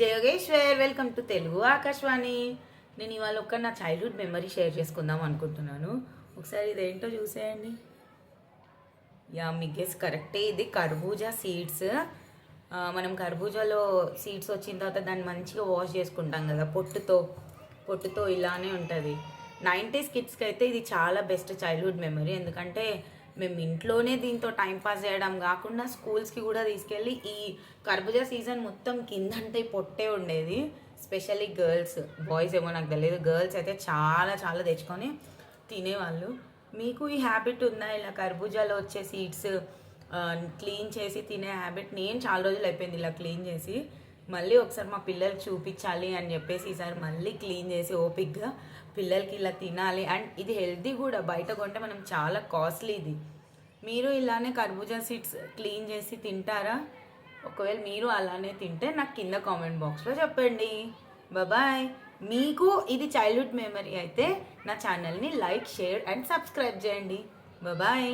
జయోగేశ్వర్ welcome to Telugu Akashvani. నేను ఇవాళ నా చైల్డ్హుడ్ మెమరీ షేర్ చేసుకుందాం అనుకుంటున్నాను. ఒకసారి ఇదేంటో చూసేయండి. మీ గెస్ కరెక్టే, ఇది కర్బూజా సీడ్స్. మనం కర్బూజాలో సీడ్స్ వచ్చిన తర్వాత దాన్ని మంచిగా వాష్ చేసుకుంటాం కదా, పొట్టుతో ఇలానే ఉంటుంది. 90s కిడ్స్కి అయితే ఇది చాలా బెస్ట్ చైల్డ్హుడ్ మెమరీ. ఎందుకంటే మేము ఇంట్లోనే దీంతో టైంపాస్ చేయడం కాకుండా స్కూల్స్కి కూడా తీసుకెళ్ళి ఈ కర్బూజా సీజన్ మొత్తం కిందంటే పొట్టే ఉండేది. స్పెషల్లీ గర్ల్స్, బాయ్స్ ఏమో నాకు తెలియదు, గర్ల్స్ అయితే చాలా చాలా తెచ్చుకొని తినేవాళ్ళు. మీకు ఈ హ్యాబిట్ ఉందా? ఇలా కర్బూజాలో వచ్చే సీడ్స్ క్లీన్ చేసి తినే హ్యాబిట్? నేను చాలా రోజులు అయిపోయింది ఇలా క్లీన్ చేసి. మళ్ళీ ఒకసారి మా పిల్లలకి చూపించాలి అని చెప్పేసి ఈసారి మళ్ళీ క్లీన్ చేసి ఓపిక్గా పిల్లలకి ఇలా తినాలి. అండ్ ఇది హెల్తీ కూడా, బయట కొంటే మనం చాలా కాస్ట్లీ ఇది. మీరు ఇలానే కర్బూజా సీడ్స్ క్లీన్ చేసి తింటారా? ఒకవేళ మీరు అలానే తింటే నాకు కింద కామెంట్ బాక్స్లో చెప్పండి. బాయ్. మీకు ఇది చైల్డ్హుడ్ మెమరీ అయితే నా ఛానల్ని లైక్, షేర్ అండ్ సబ్స్క్రైబ్ చేయండి. బాయ్.